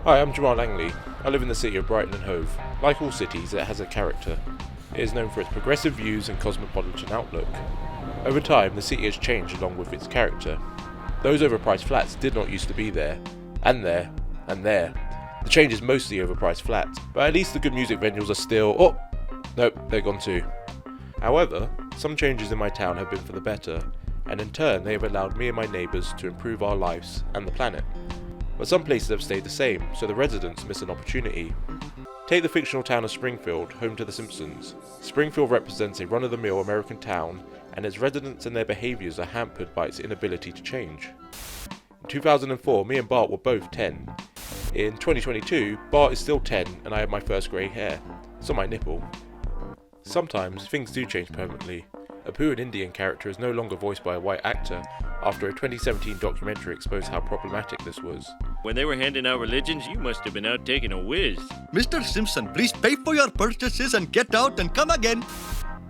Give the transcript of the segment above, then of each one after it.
Hi, I'm Jamal Langley. I live in the city of Brighton and Hove. Like all cities, it has a character. It is known for its progressive views and cosmopolitan outlook. Over time, the city has changed along with its character. Those overpriced flats did not used to be there, and there, and there. The change is mostly overpriced flats, but at least the good music venues are still. Oh! Nope, they're gone too. However, some changes in my town have been for the better, and in turn they have allowed me and my neighbours to improve our lives and the planet. But some places have stayed the same, so the residents miss an opportunity. Take the fictional town of Springfield, home to The Simpsons. Springfield represents a run-of-the-mill American town, and its residents and their behaviours are hampered by its inability to change. In 2004, me and Bart were both 10. In 2022, Bart is still 10 and I have my first grey hair. It's on my nipple. Sometimes things do change permanently. Apu, an Indian character, is no longer voiced by a white actor after a 2017 documentary exposed how problematic this was. When they were handing out religions, you must have been out taking a whiz. Mr. Simpson, please pay for your purchases and get out and come again.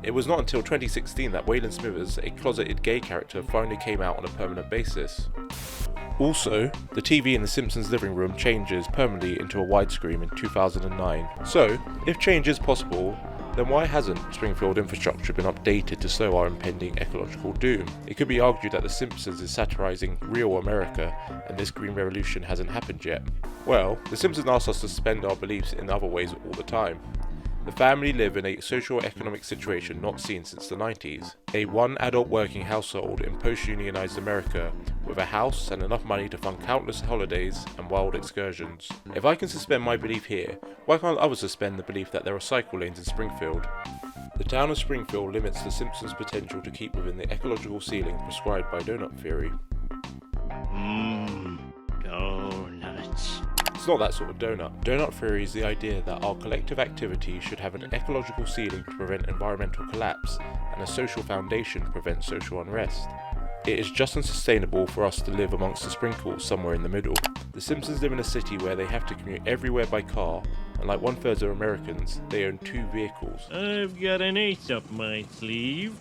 It was not until 2016 that Waylon Smithers, a closeted gay character, finally came out on a permanent basis. Also, the TV in The Simpsons living room changes permanently into a widescreen in 2009. So, if change is possible, then why hasn't Springfield infrastructure been updated to slow our impending ecological doom? It could be argued that The Simpsons is satirising real America and this green revolution hasn't happened yet. Well, The Simpsons asks us to suspend our beliefs in other ways all the time. The family live in a socio-economic situation not seen since the 90s. A one-adult working household in post-unionised America with a house and enough money to fund countless holidays and wild excursions. If I can suspend my belief here, why can't others suspend the belief that there are cycle lanes in Springfield? The town of Springfield limits the Simpsons' potential to keep within the ecological ceiling prescribed by donut theory. Donuts. It's not that sort of donut. Donut theory is the idea that our collective activity should have an ecological ceiling to prevent environmental collapse and a social foundation to prevent social unrest. It is just and sustainable for us to live amongst the sprinkles somewhere in the middle. The Simpsons live in a city where they have to commute everywhere by car, and like 1/3 of Americans, they own 2 vehicles. I've got an ace up my sleeve.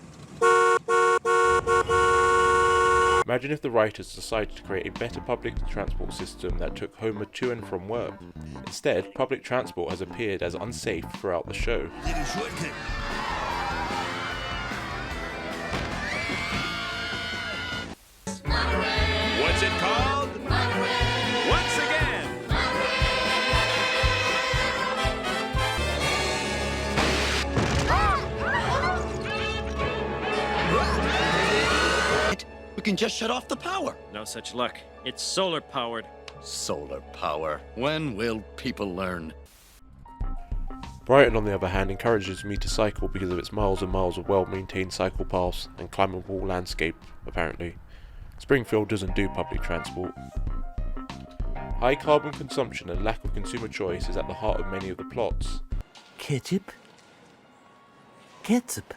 Imagine if the writers decided to create a better public transport system that took Homer to and from work. Instead, public transport has appeared as unsafe throughout the show. What's it called? Once again. We can just shut off the power. No such luck. It's solar powered. Solar power. When will people learn? Brighton, on the other hand, encourages me to cycle because of its miles and miles of well-maintained cycle paths and climbable landscape, apparently. Springfield doesn't do public transport. High carbon consumption and lack of consumer choice is at the heart of many of the plots. Ketchup? Ketchup.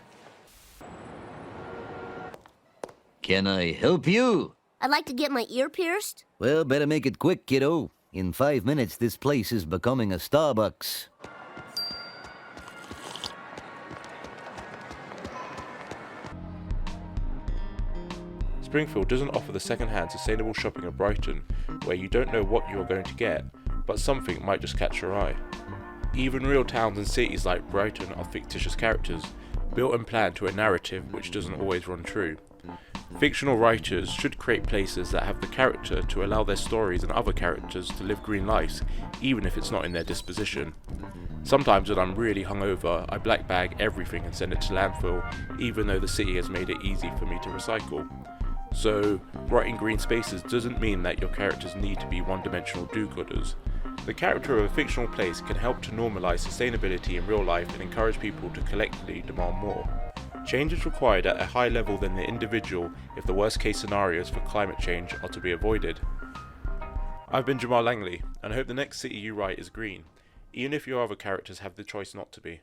Can I help you? I'd like to get my ear pierced. Well, better make it quick, kiddo. In 5 minutes, this place is becoming a Starbucks. Springfield doesn't offer the second-hand sustainable shopping of Brighton, where you don't know what you are going to get, but something might just catch your eye. Even real towns and cities like Brighton are fictitious characters, built and planned to a narrative which doesn't always run true. Fictional writers should create places that have the character to allow their stories and other characters to live green lives, even if it's not in their disposition. Sometimes when I'm really hungover, I black bag everything and send it to landfill, even though the city has made it easy for me to recycle. So, writing green spaces doesn't mean that your characters need to be one-dimensional do-gooders. The character of a fictional place can help to normalise sustainability in real life and encourage people to collectively demand more. Change is required at a higher level than the individual if the worst-case scenarios for climate change are to be avoided. I've been Jamal Langley, and I hope the next city you write is green, even if your other characters have the choice not to be.